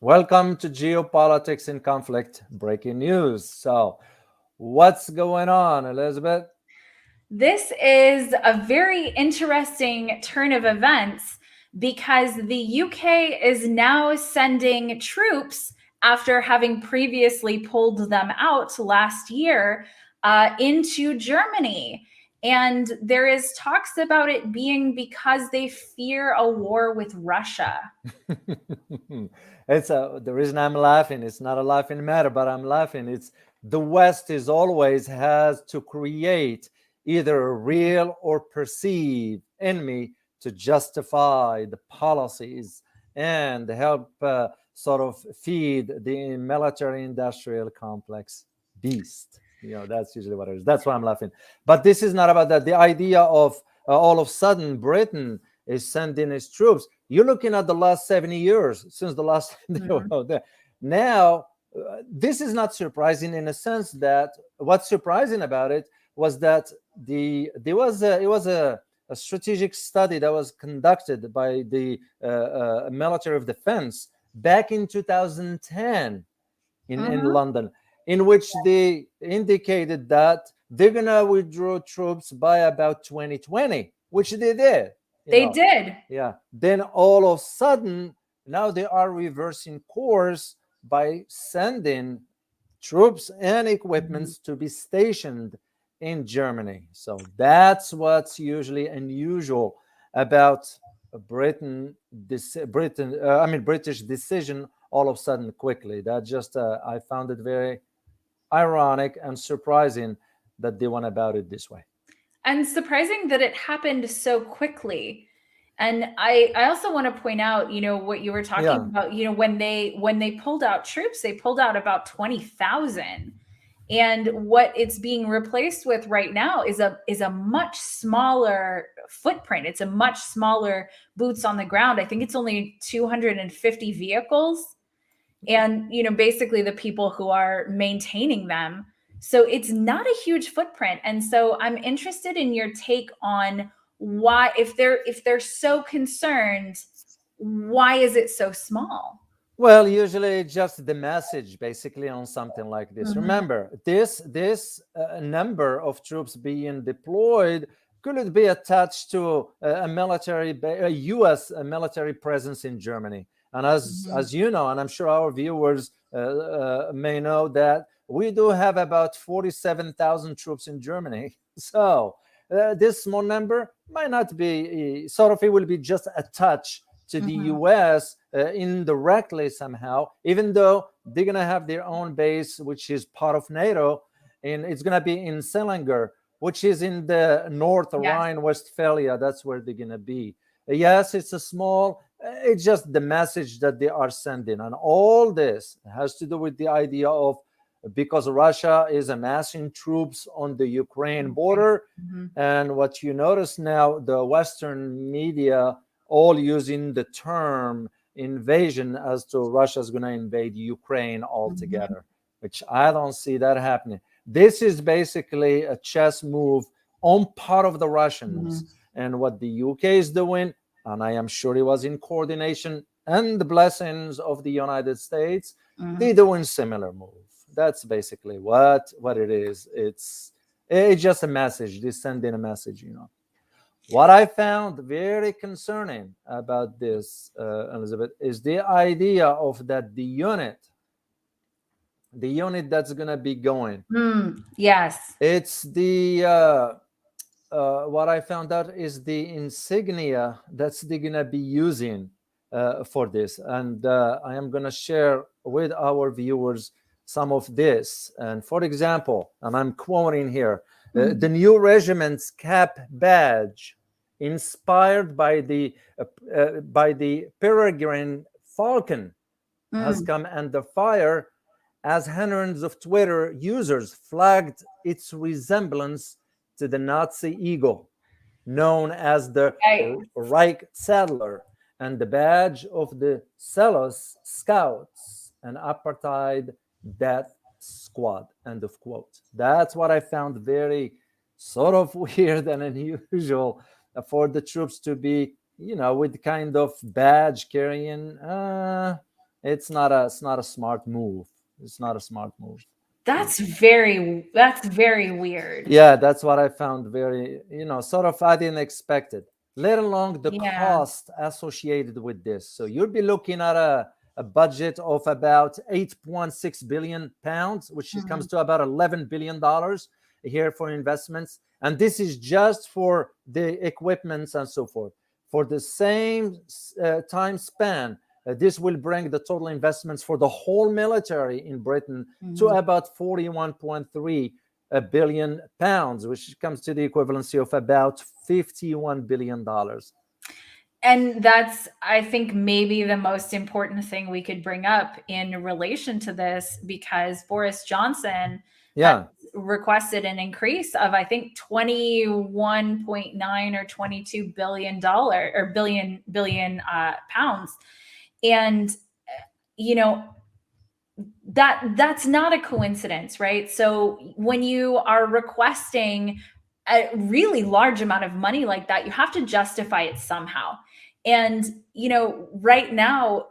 Welcome to Geopolitics in Conflict Breaking News. So, what's going on, Elizabeth? This is a very interesting turn of events because the UK is now sending troops after having previously pulled them out last year into Germany. And there is talks about it being because they fear a war with Russia. The reason I'm laughing. It's not a laughing matter, but I'm laughing. It's the West is always has to create either a real or perceived enemy to justify the policies and help sort of feed the military-industrial complex beast. That's usually what it is. That's why I'm laughing. But this is not about that. The idea of all of a sudden Britain is sending its troops. You're looking at the last 70 years since the last they were Mhm. out there. Now, this is not surprising in a sense that what's surprising about it was that there was a strategic study that was conducted by the military of defense back in 2010 in Mhm. London, in which they indicated that they're gonna withdraw troops by about 2020, which they did. You They know, did. yeah. Then all of a sudden, now they are reversing course by sending troops and Mhm. equipments to be stationed in Germany. So that's what's usually unusual about British decision all of a sudden quickly. That just I found it very ironic and surprising that they went about it this way. And surprising that it happened so quickly. And I also want to point out, what you were talking Yeah, about, when they pulled out troops, they pulled out about 20,000. And what it's being replaced with right now is a much smaller footprint. It's a much smaller boots on the ground. I think it's only 250 vehicles, and basically the people who are maintaining them. So it's not a huge footprint. And so I'm interested in your take on why, if they're so concerned, why is it so small? well, usually just the message basically on something like this. Mhm. Remember, this number of troops being deployed could it be attached to a U.S. military presence in Germany? And as Mhm. you know, and I'm sure our viewers may know that we do have about 47,000 troops in Germany. So this small number might not be sort of it will be just a touch to the Mhm. US indirectly somehow, even though they're going to have their own base, which is part of NATO, and it's going to be in Selinger, which is in the North Yes. Rhine-Westphalia. That's where they're going to be. Yes, it's a small, it's just the message that they are sending. And all this has to do with the idea of because Russia is amassing troops on the Ukraine Okay. border. Mhm. And what you notice now, the Western media all using the term invasion as to Russia's going to invade Ukraine Mhm. altogether, which I don't see that happening. This is basically a chess move on part of the Russians. Mhm. And what the UK is doing, and I am sure it was in coordination and the blessings of the United States, they're Mhm. doing similar move. That's basically what it is. It's just a message. They're sending a message. What I found very concerning about this, Elizabeth, is the idea of that the unit that's going to be going. Yes. It's the what I found out is the insignia that's they're going to be using for this, and I am going to share with our viewers some of this. And for example, and I'm quoting here, the Mhm. new regiment's cap badge, inspired by the peregrine falcon, has Mm. come under fire as hundreds of Twitter users flagged its resemblance to the Nazi eagle, known as the Right. Reich Saddler, and the badge of the Celos Scouts, an apartheid death squad. End of quote. That's what I found very sort of weird and unusual for the troops to be, with kind of badge carrying. It's not a smart move. It's not a smart move. That's very weird. Yeah, that's what I found very, sort of I didn't expect it, let alone the Yeah. cost associated with this. So you'll be looking at a budget of about 8.6 billion pounds, which comes Mhm. to about $11 billion here for investments. And this is just for the equipments and so forth. For the same time span, this will bring the total investments for the whole military in Britain to Mhm. about 41.3 billion pounds, which comes to the equivalency of about $51 billion. And that's, I think, maybe the most important thing we could bring up in relation to this, because Boris Johnson has Yeah. requested an increase of, I think, 21.9 or $22 billion or billion pounds. And you know that's not a coincidence, right? So when you are requesting a really large amount of money like that, you have to justify it somehow. And right now,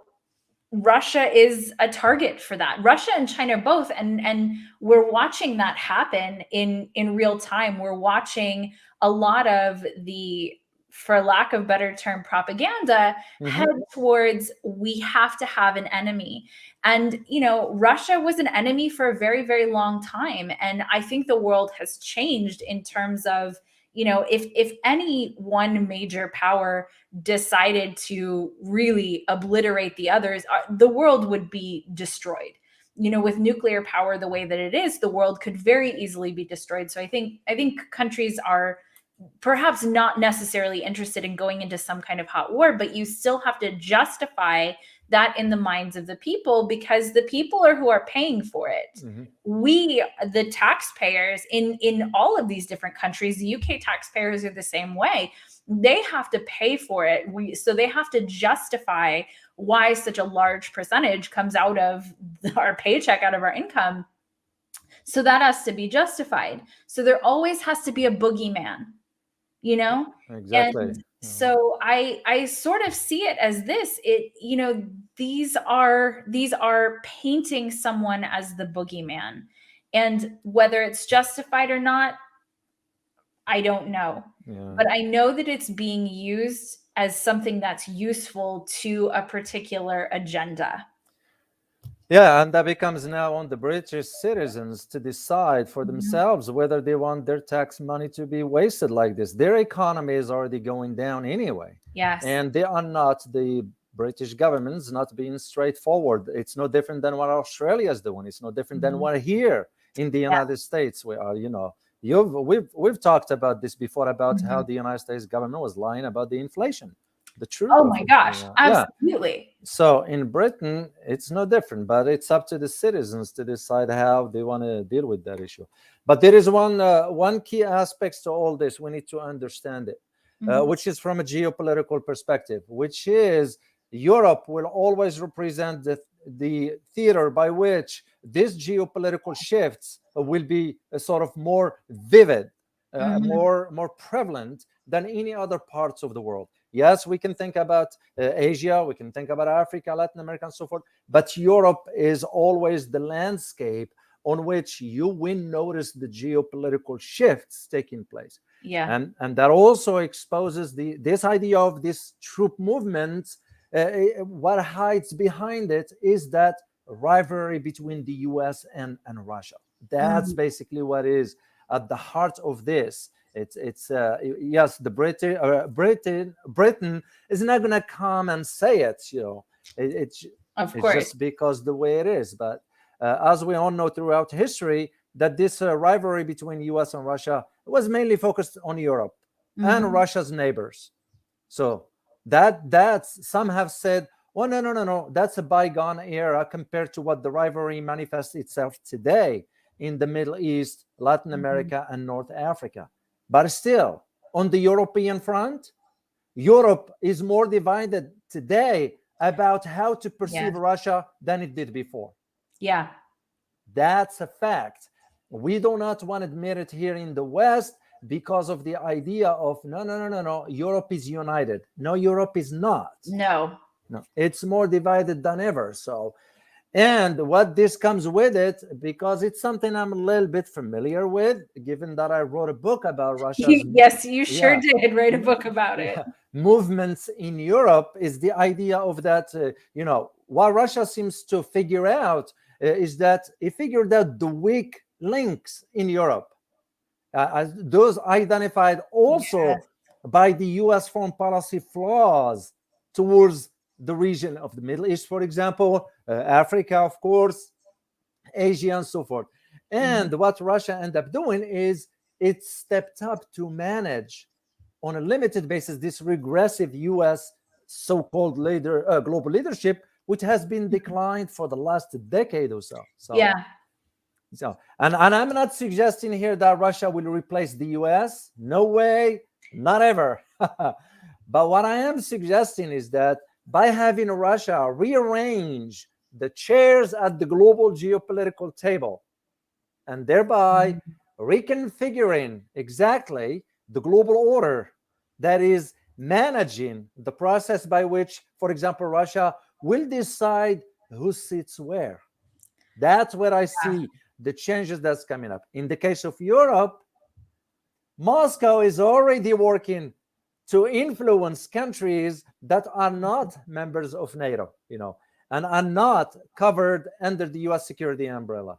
Russia is a target for that. Russia and China both, and we're watching that happen in real time. We're watching a lot of the, for lack of better term, propaganda head Mhm. towards, we have to have an enemy. And Russia was an enemy for a very, very long time, and I think the world has changed in terms of, if any one major power decided to really obliterate the others, the world would be destroyed. With nuclear power the way that it is, the world could very easily be destroyed. So I think countries are perhaps not necessarily interested in going into some kind of hot war, but you still have to justify that in the minds of the people, because the people are who are paying for it. Mhm. We, the taxpayers in all of these different countries, the UK taxpayers are the same way. They have to pay for it. So they have to justify why such a large percentage comes out of our paycheck, out of our income. So that has to be justified. So there always has to be a boogeyman, you know Exactly. and so I sort of see it as this, these are painting someone as the boogeyman, and whether it's justified or not, I don't know. Yeah. But I know that it's being used as something that's useful to a particular agenda. Yeah, and that becomes now on the British citizens to decide for Mhm. themselves whether they want their tax money to be wasted like this. Their economy is already going down anyway, Yes. and they are not, the British government's not being straightforward. It's no different than what Australia is doing. It's no different than Mhm. what here in the Yeah. United States we are. We've talked about this before about how Mhm. the United States government was lying about the inflation, the truth Oh of my it. gosh, Yeah, yeah. absolutely. So in Britain, it's no different, but it's up to the citizens to decide how they want to deal with that issue. But there is one key aspect to all this. We need to understand it, Mhm. which is from a geopolitical perspective, which is Europe will always represent the theater by which these geopolitical shifts will be sort of more vivid, Mhm. more prevalent than any other parts of the world. Yes, we can think about Asia, we can think about Africa, Latin America, and so forth. But Europe is always the landscape on which you will notice the geopolitical shifts taking place. Yeah. And that also exposes this idea of this troop movement. What hides behind it is that rivalry between the US and Russia. That's Mhm. basically what is at the heart of this. It's yes, the Britain is not going to come and say it. It's Of it's course. just because the way it is. But as we all know throughout history, that this rivalry between U.S. and Russia was mainly focused on Europe and Mhm. Russia's neighbors. So that's some have said, oh no no no no, that's a bygone era compared to what the rivalry manifests itself today in the Middle East, Latin Mhm. America, and North Africa. But still, on the European front, Europe is more divided today about how to perceive Yes. Russia than it did before. Yeah. That's a fact. We do not want to admit it here in the West because of the idea of no, no, no, no, no, Europe is united. No, Europe is not. No. No, it's more divided than ever. So, and what this comes with it, because it's something I'm a little bit familiar with, given that I wrote a book about Russia's, Yes, you sure yeah, did write a book about it. yeah, movements in Europe, is the idea of that, what Russia seems to figure out is that it figured out the weak links in Europe, as those identified also Yes. by the US foreign policy flaws towards the region of the Middle East, for example, Africa, of course, Asia, and so forth. Mhm. And what Russia ended up doing is it stepped up to manage on a limited basis this regressive US so-called global leadership, which has been declined for the last decade or so. Yeah. And I'm not suggesting here that Russia will replace the US. No way, not ever. But what I am suggesting is that by having Russia rearrange the chairs at the global geopolitical table, and thereby Mhm. reconfiguring exactly the global order that is managing the process by which, for example, Russia will decide who sits where. That's where I see the changes that's coming up. In the case of Europe, Moscow is already working to influence countries that are not members of NATO, and are not covered under the US security umbrella.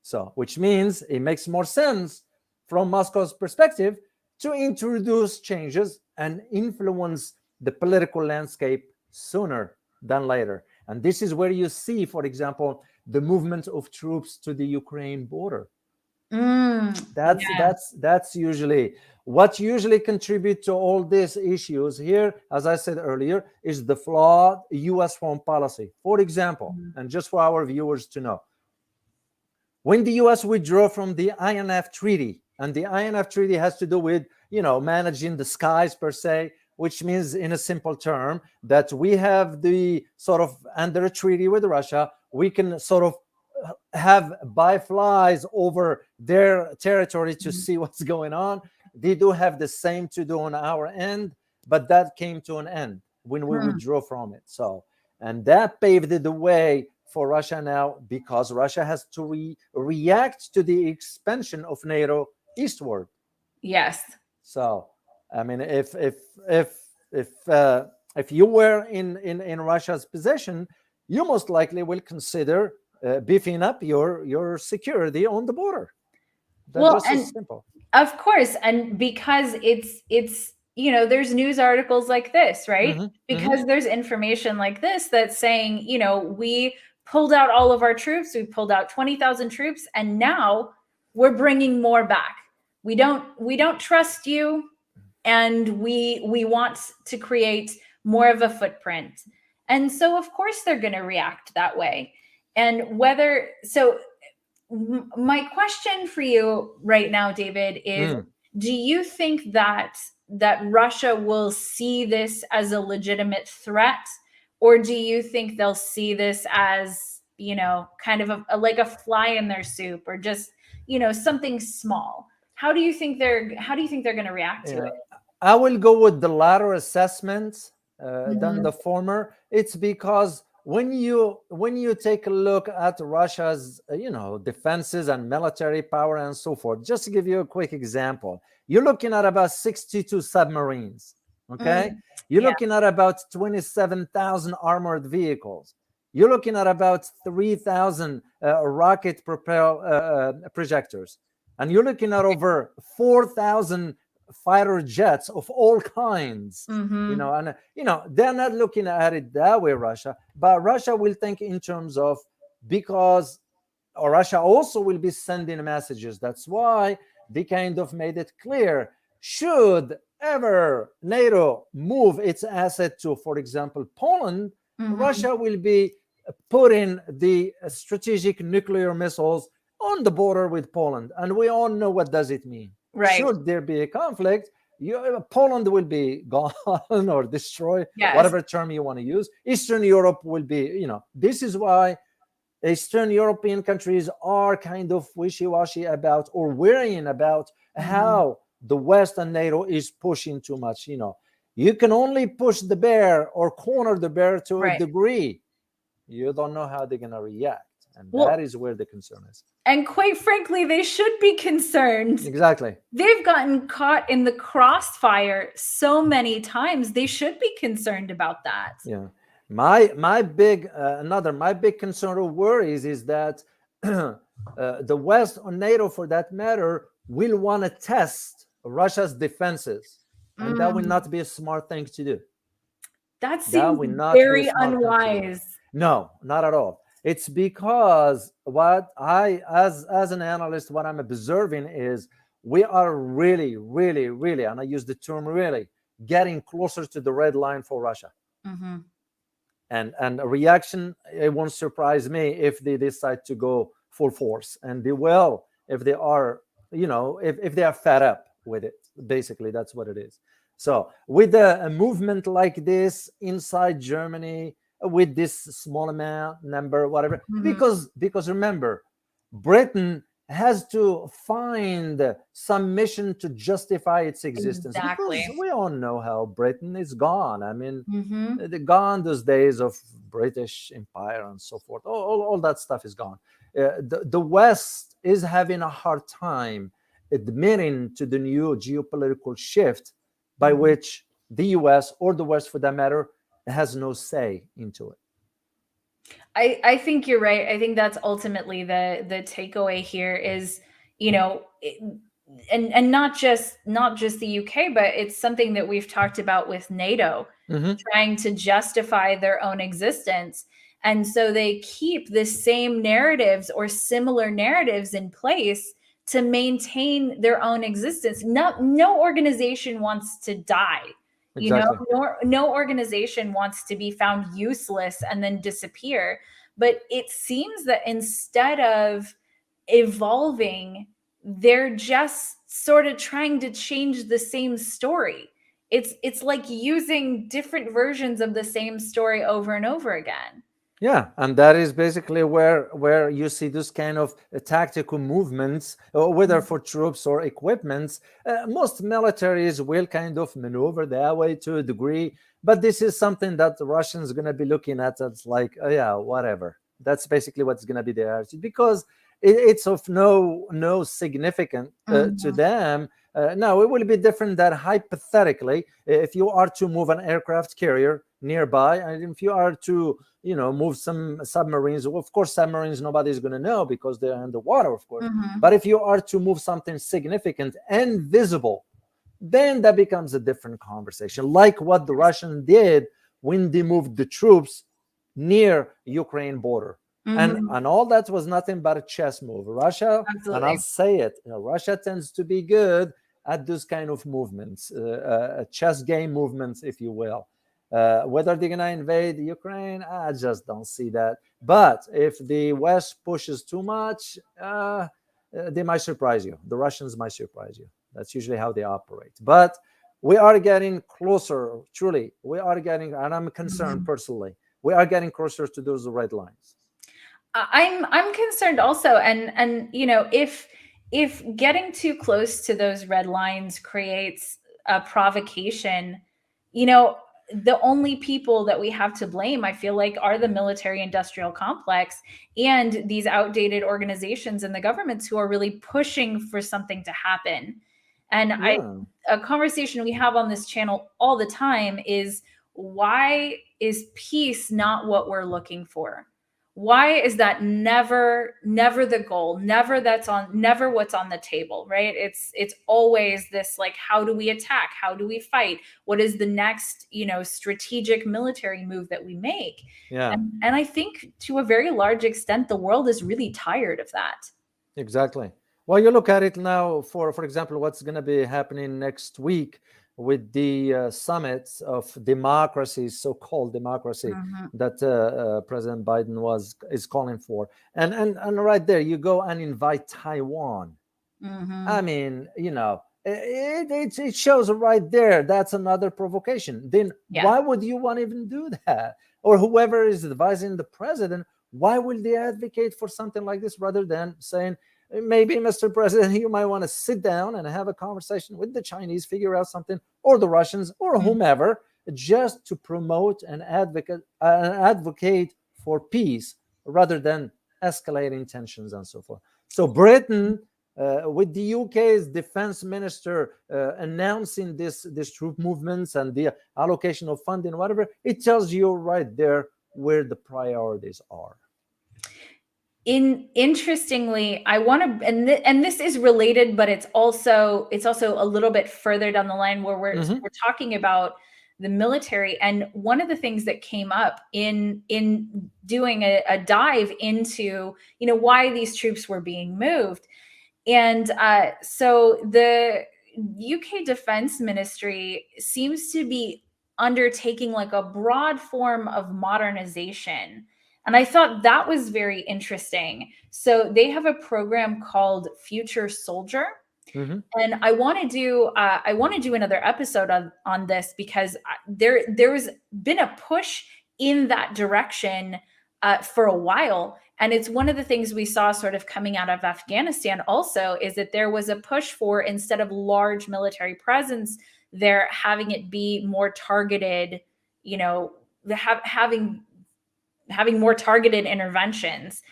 So, which means it makes more sense from Moscow's perspective to introduce changes and influence the political landscape sooner than later. And this is where you see, for example, the movement of troops to the Ukraine border. That's Yeah. that's that's usually what usually contribute to all these issues here, as I said earlier, is the flawed US foreign policy. For example, Mhm. and just for our viewers to know, when the US withdrew from the INF treaty, and the INF treaty has to do with, managing the skies per se, which means in a simple term that we have the sort of under a treaty with Russia, we can sort of have byflies over their territory to Mhm. see what's going on. They do have the same to do on our end, but that came to an end when we Hmm. withdrew from it. So, and that paved the way for Russia now, because Russia has to react to the expansion of NATO eastward. Yes. So, I mean, if you were in Russia's position, you most likely will consider beefing up your security on the border. That's Well, just as and simple. of course, and because it's there's news articles like this, right? Hmm. Hmm. Because there's information like this that's saying, we pulled out all of our troops, we pulled out 20,000 troops, and now we're bringing more back. We don't trust you, and we want to create more of a footprint. And so of course they're going to react that way. And whether so my question for you right now, David, is Mm. do you think that Russia will see this as a legitimate threat, or do you think they'll see this as, kind of like a fly in their soup, or just, something small? How do you think they're going to react to Yeah, it? I will go with the latter assessment than Mhm. the former. It's because when you take a look at Russia's defenses and military power and so forth, just to give you a quick example, you're looking at about 62 submarines. Okay, Mm, you're yeah. looking at about 27,000 armored vehicles. You're looking at about 3,000 rocket propel projectors, and you're looking at over 4,000 fighter jets of all kinds. Hmm. And they're not looking at it that way, Russia, but Russia will think in terms of, because Russia also will be sending messages. That's why they kind of made it clear, should ever NATO move its asset to, for example, Poland, Hmm. Russia will be putting the strategic nuclear missiles on the border with Poland. And we all know what does it mean. Right. Should there be a conflict, Poland will be gone or destroyed, Yes. whatever term you want to use. Eastern Europe will be, this is why Eastern European countries are kind of wishy-washy about, or worrying about, Hmm. how the West and NATO is pushing too much. You can only push the bear or corner the bear to a Right. degree. You don't know how they're going to react. And that Well, is where the concern is. and quite frankly, they should be concerned. Exactly. They've gotten caught in the crossfire so many times. They should be concerned about that. Yeah. My big my big concern or worries is that the West or NATO, for that matter, will want to test Russia's defenses, and that will Mm, not be a smart thing to do. that That seems will not be a very smart thing to do. unwise. No, not at all. It's because what I, as an analyst, what I'm observing is we are really, really, really, and I use the term really, getting closer to the red line for Russia. Mhm. And a reaction, it won't surprise me if they decide to go full force, and they will if they are, if they are fed up with it. Basically, that's what it is. So with a movement like this inside Germany, with this small amount number, whatever, Mhm. because remember, Britain has to find some mission to justify its existence, Exactly. because we all know how Britain is gone. I mean, Mhm. the gone those days of British Empire and so forth. All that stuff is gone. The West is having a hard time admitting to the new geopolitical shift by Mhm. which the US, or the West for that matter, has no say into it. I think you're right. I think that's ultimately the takeaway here is, and not just the UK, but it's something that we've talked about with NATO Mm-hmm. trying to justify their own existence. And so they keep the same narratives or similar narratives in place to maintain their own existence. No organization wants to die. Exactly. No organization wants to be found useless and then disappear. But it seems that instead of evolving, they're just sort of trying to change the same story. It's like using different versions of the same story over and over again. Yeah, and that is basically where you see this kind of tactical movements, whether for troops or equipments. Most militaries will kind of maneuver that way to a degree, but this is something that the Russians are going to be looking at as like, oh, yeah, whatever. That's basically what's going to be their attitude, because it's of no significance to Mhm. them. Now, it will be different that hypothetically, if you are to move an aircraft carrier nearby, and if you are to move some submarines, well, of course submarines nobody's going to know because they're underwater, of course. Mhm. But if you are to move something significant and visible, then that becomes a different conversation, like what the Russians did when they moved the troops near Ukraine border. and Mhm. and all that was nothing but a chess move. Russia, and I'll Absolutely. say it, Russia tends to be good at those kind of movements, chess game movements, if you will. Whether they're going to invade Ukraine, I just don't see that. But if the West pushes too much, they might surprise you. The Russians might surprise you. That's usually how they operate. But we are getting closer, truly. We are getting, and I'm concerned Mhm. personally, we are getting closer to those red lines. I'm concerned also, and if getting too close to those red lines creates a provocation, you know the only people that we have to blame, I feel like, are the military industrial complex and these outdated organizations and the governments who are really pushing for something to happen. And I Yeah, a conversation we have on this channel all the time is, why is peace not what we're looking for? Why is that never the goal, never what's on the table, right? It's always this, like, how do we attack, how do we fight, what is the next strategic military move that we make? yeah, And I think to a very large extent the world is really tired of that. exactly. Well, you look at it now, for example, what's going to be happening next week with the summits of democracy, so-called democracy, Mhm. that President Biden is calling for, and right there you go and invite Taiwan. I Mhm. mean, it shows right there. That's another provocation. Then Yeah. why would you want to even do that? Or whoever is advising the president, why will they advocate for something like this rather than saying, maybe, Mr. President, you might want to sit down and have a conversation with the Chinese, figure out something, or the Russians, or whomever, just to promote and advocate for peace rather than escalating tensions and so forth. So Britain, with the UK's defense minister announcing this troop movements and the allocation of funding, whatever, it tells you right there where the priorities are. Interestingly, I want to, and this is related, but it's also a little bit further down the line where we're talking about the military. And one of the things that came up in doing a dive into, why these troops were being moved. And so the UK Defense Ministry seems to be undertaking like a broad form of modernization. And I thought that was very interesting. So they have a program called Future Soldier. And I want to do another episode on this, because there's been a push in that direction for a while. And it's one of the things we saw sort of coming out of Afghanistan also, is that there was a push for, instead of large military presence there, having it be more targeted, having more targeted interventions.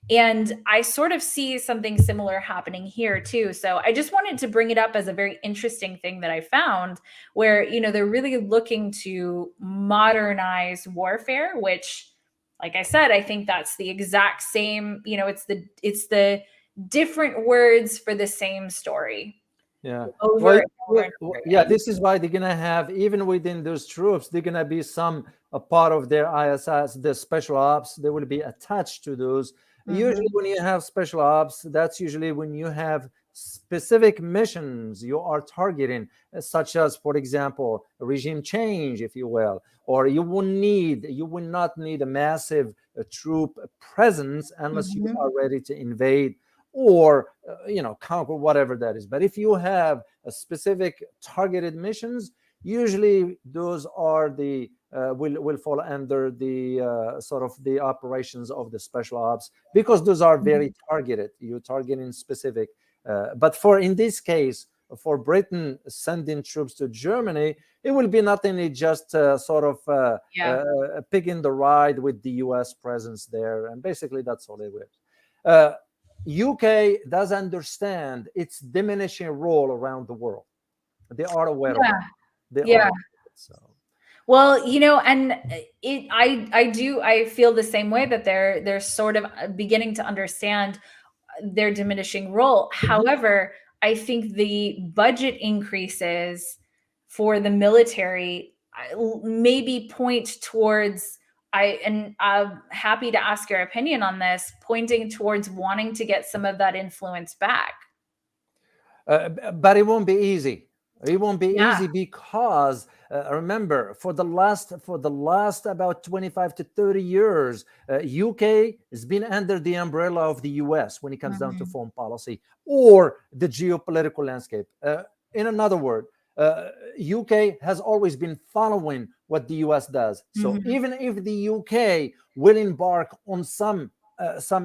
And I sort of see something similar happening here too. So I just wanted to bring it up as a very interesting thing that I found, where, they're really looking to modernize warfare, which, like I said, I think that's the exact same, it's the different words for the same story. Yeah. Over yeah, this is why they're going to have, even within those troops, they're going to be a part of their ISS, the special ops, they will be attached to those. Usually when you have special ops, that's usually when you have specific missions you are targeting, such as, for example, regime change, if you will, or you will not need a massive troop presence unless you are ready to invade or conquer, whatever that is. But if you have a specific targeted missions, usually those are the will fall under the sort of the operations of the special ops, because those are very targeted. You're targeting specific. But in this case, for Britain sending troops to Germany, it will be nothing, just sort of picking the ride with the US presence there. And basically that's all it is. UK does understand its diminishing role around the world. They are aware of it. They are aware of it, so. Well, and I feel the same way, that they're sort of beginning to understand their diminishing role. However, I think the budget increases for the military maybe point towards, and I'm happy to ask your opinion on this, pointing towards wanting to get some of that influence back. But it won't be easy. It won't be easy, because remember, for the last about 25 to 30 years, UK has been under the umbrella of the US when it comes down to foreign policy or the geopolitical landscape. In another word, UK has always been following what the US does. So even if the UK will embark on some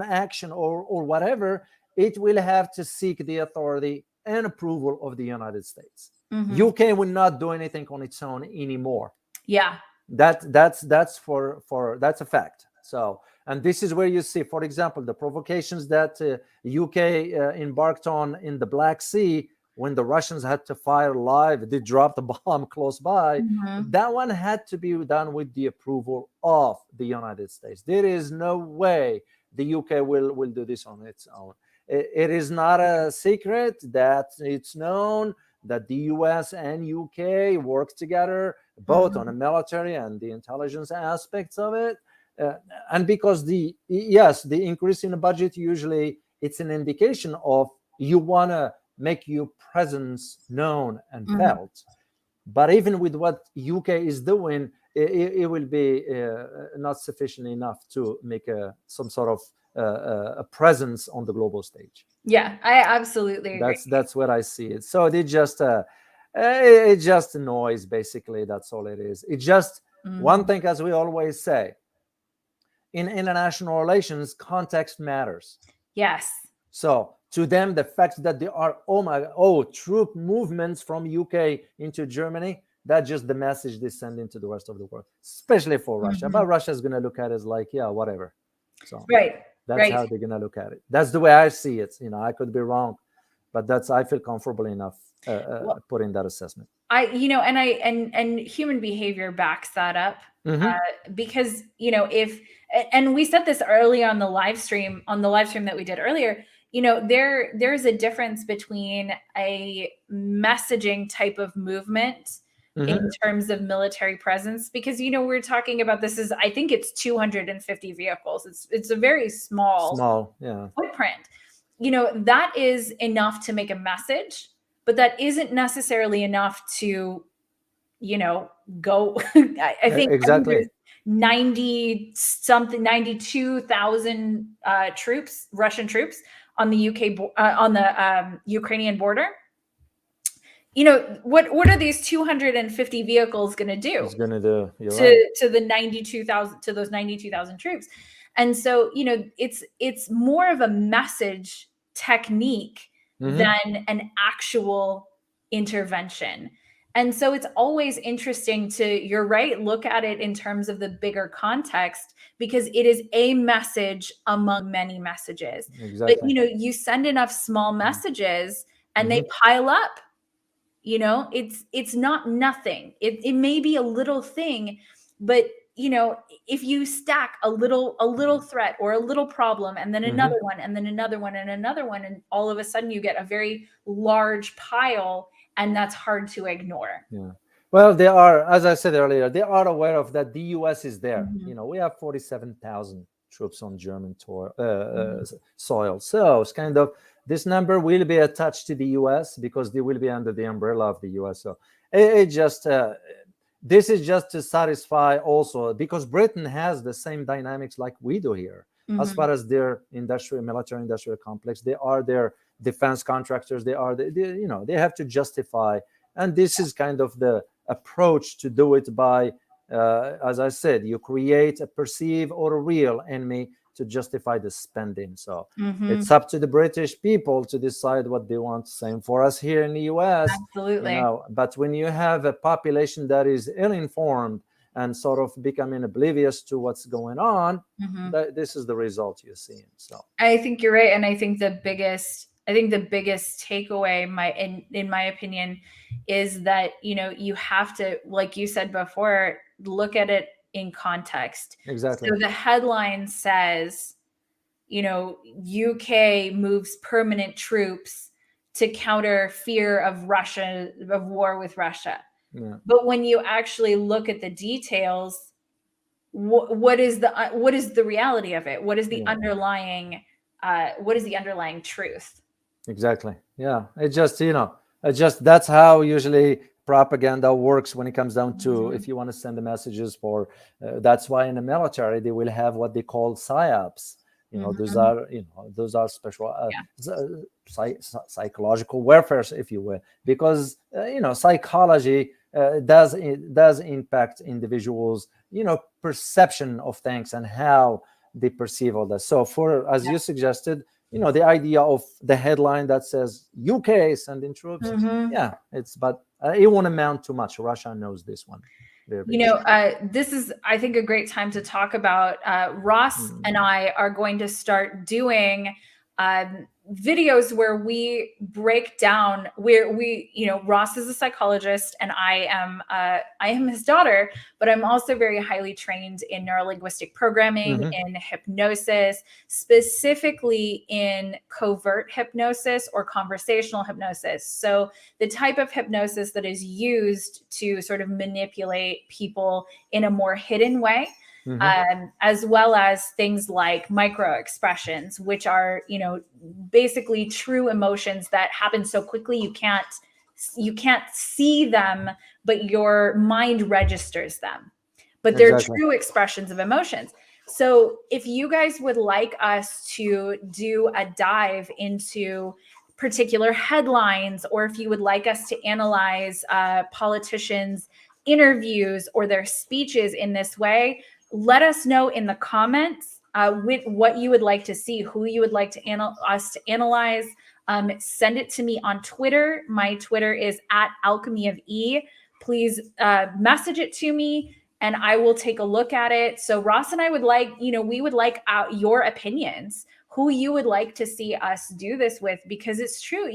action or whatever, it will have to seek the authority and approval of the United States. UK will not do anything on its own anymore. Yeah, that's that's a fact. So, and this is where you see, for example, the provocations that UK embarked on in the Black Sea, when the Russians had to fire live, they dropped a bomb close by. That one had to be done with the approval of the United States. There is no way the UK will do this on its own. It is not a secret that it's known that the US and UK work together, both on the military and the intelligence aspects of it. And because the increase in the budget, usually it's an indication of you want to make your presence known and felt. But even with what UK is doing, it will be not sufficient enough to make some sort of a presence on the global stage. Yeah, I absolutely agree. That's what I see it. So it's just noise, basically. That's all it is. It's just one thing, as we always say, in international relations, context matters. Yes. So To them, the fact that there are troop movements from UK into Germany, that's just the message they send into the rest of the world, especially for Russia. But Russia is going to look at it as like, yeah, whatever. So that's how they're going to look at it. That's the way I see it. I could be wrong, but I feel comfortable enough putting that assessment. And human behavior backs that up. Because and we said this early on the live stream that we did earlier, there's a difference between a messaging type of movement in terms of military presence, because we're talking about I think it's 250 vehicles. It's a very small footprint. That is enough to make a message, but that isn't necessarily enough to go. I think exactly 92,000 troops, Russian troops on the on the Ukrainian border. What are these 250 vehicles going to do? It's going to do to the 92,000 to those 92,000 troops. And so it's more of a message technique than an actual intervention. And so it's always interesting you're right, look at it in terms of the bigger context, because it is a message among many messages. Exactly. But, you send enough small messages and they pile up, it's not nothing. It may be a little thing, but if you stack a little threat or a little problem, and then another one, and then another one, and another one, and all of a sudden you get a very large pile, and that's hard to ignore. Yeah. Well, they are, as I said earlier, they are aware of that. The US is there. We have 47,000 troops on German soil. So it's kind of, this number will be attached to the US because they will be under the umbrella of the US. So this is just to satisfy also, because Britain has the same dynamics like we do here. As far as their military industrial complex, they are their defense contractors. They are, they have to justify. And this is kind of the approach to do it by, as I said, you create a perceived or a real enemy to justify the spending. So it's up to the British people to decide what they want. Same for us here in the US. Absolutely. But when you have a population that is ill-informed and sort of becoming oblivious to what's going on, this is the result you're seeing. So I think you're right. And I think the biggest takeaway, in my opinion, is that, you have to, like you said before, look at it in context. Exactly. So the headline says, UK moves permanent troops to counter fear of war with Russia. Yeah. But when you actually look at the details, what is the reality of it? What is the underlying truth? Exactly. Yeah. It's just, that's how usually propaganda works when it comes down to, if you want to send the messages for, that's why in the military, they will have what they call psyops. Those are special psychological warfare, if you will, because, psychology does impact individuals, perception of things and how they perceive all that. So as you suggested, the idea of the headline that says UK sending troops, but it won't amount to much. Russia knows this one. This is, I think, a great time to talk about, Ross and I are going to start doing videos where we break down, Ross is a psychologist and I am his daughter, but I'm also very highly trained in neurolinguistic programming, in hypnosis, specifically in covert hypnosis or conversational hypnosis. So the type of hypnosis that is used to sort of manipulate people in a more hidden way. As well as things like micro expressions, which are, basically true emotions that happen so quickly you can't see them, but your mind registers them. But they're true expressions of emotions. So if you guys would like us to do a dive into particular headlines, or if you would like us to analyze politicians' interviews or their speeches in this way, let us know in the comments, with what you would like to see, who you would like to us to analyze. Send it to me on Twitter. My Twitter is @alchemyofE. Please message it to me, and I will take a look at it. So Ross and I would like, we would like your opinions, who you would like to see us do this with, because it's true.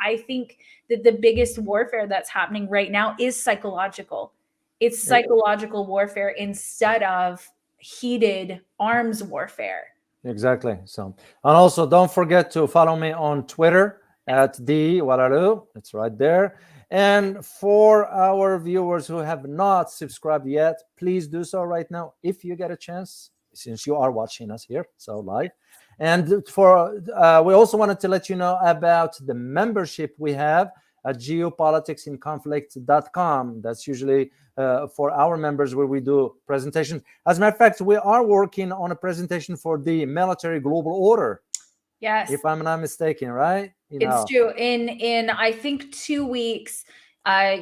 I think that the biggest warfare that's happening right now is psychological. It's psychological warfare instead of heated arms warfare. Exactly. So, and also don't forget to follow me on Twitter @DWalalu. It's right there. And for our viewers who have not subscribed yet, please do so right now if you get a chance, since you are watching us here, so live. And for we also wanted to let you know about the membership we have at geopoliticsinconflict.com. That's usually for our members, where we do presentations. As a matter of fact, we are working on a presentation for the military global order. Yes, if I'm not mistaken, right? It's true. In I think 2 weeks,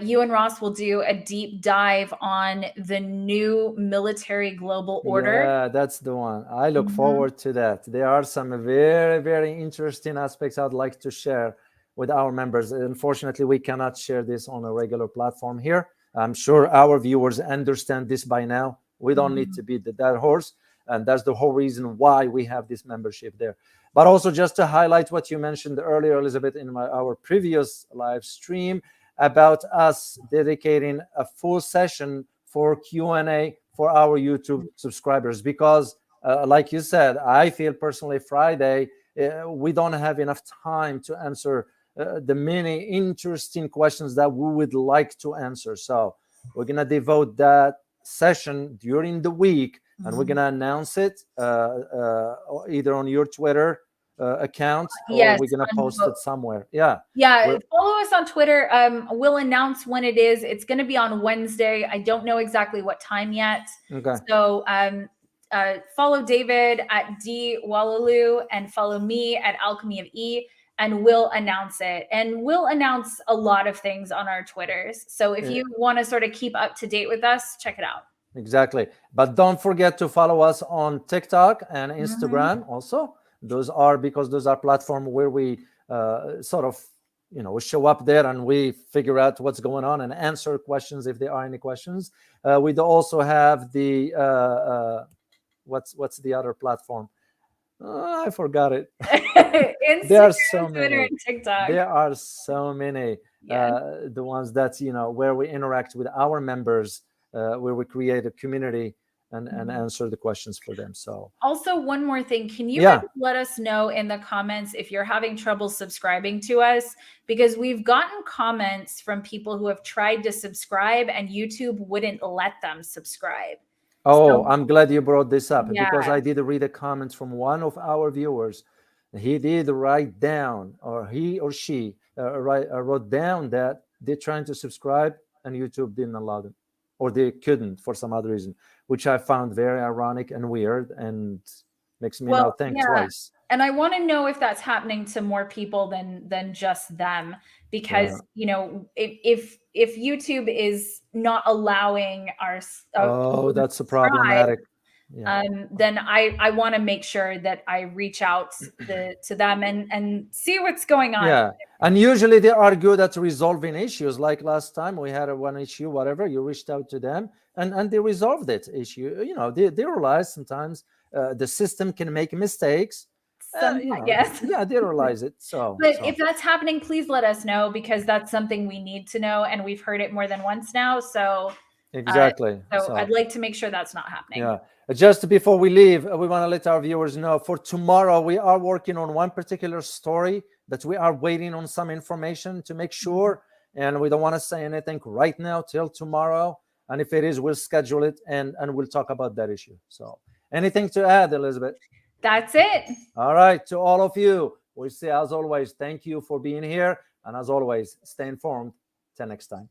you and Ross will do a deep dive on the new military global order. Yeah, that's the one. I look forward to that. There are some very, very interesting aspects I'd like to share with our members. Unfortunately, we cannot share this on a regular platform here. I'm sure our viewers understand this by now. We don't need to beat the dead horse. And that's the whole reason why we have this membership there. But also, just to highlight what you mentioned earlier, Elizabeth, in our previous live stream about us dedicating a full session for Q&A for our YouTube subscribers. Because like you said, I feel personally Friday, we don't have enough time to answer the many interesting questions that we would like to answer. So we're going to devote that session during the week, and we're going to announce it either on your Twitter account, or we're going to post it somewhere. Yeah, follow us on Twitter. We'll announce when it is. It's going to be on Wednesday. I don't know exactly what time yet. Okay. So follow David @DWalalu and follow me @alchemyofE, and we'll announce it. And we'll announce a lot of things on our Twitters. So if you want to sort of keep up to date with us, check it out. Exactly. But don't forget to follow us on TikTok and Instagram also. Those are platforms where we sort of, we show up there and we figure out what's going on and answer questions if there are any questions. We also have the, what's the other platform? I forgot it. Instagram, there are so Twitter, many. and TikTok. There are so many. The ones that, where we interact with our members, where we create a community and answer the questions for them. So also, one more thing, can you let us know in the comments if you're having trouble subscribing to us? Because we've gotten comments from people who have tried to subscribe and YouTube wouldn't let them subscribe. So, I'm glad you brought this up, because I did read a comment from one of our viewers. He did write down, or he or she wrote down that they're trying to subscribe and YouTube didn't allow them, or they couldn't for some other reason, which I found very ironic and weird, and makes me now think twice. And I want to know if that's happening to more people than just them, because if YouTube is not allowing our that's a problematic. Then I want to make sure that I reach out to them and see what's going on. And usually they are good at resolving issues. Like last time we had one issue, whatever, you reached out to them and they resolved that issue. They realize sometimes the system can make mistakes. They realize it. But if that's happening, please let us know, because that's something we need to know, and we've heard it more than once now. So exactly. So I'd like to make sure that's not happening. Just before we leave, we want to let our viewers know for tomorrow we are working on one particular story that we are waiting on some information to make sure, and we don't want to say anything right now till tomorrow. And if it is, we'll schedule it and we'll talk about that issue. So anything to add, Elizabeth? That's it. All right. To all of you, we say, as always, thank you for being here. And as always, stay informed. Till next time.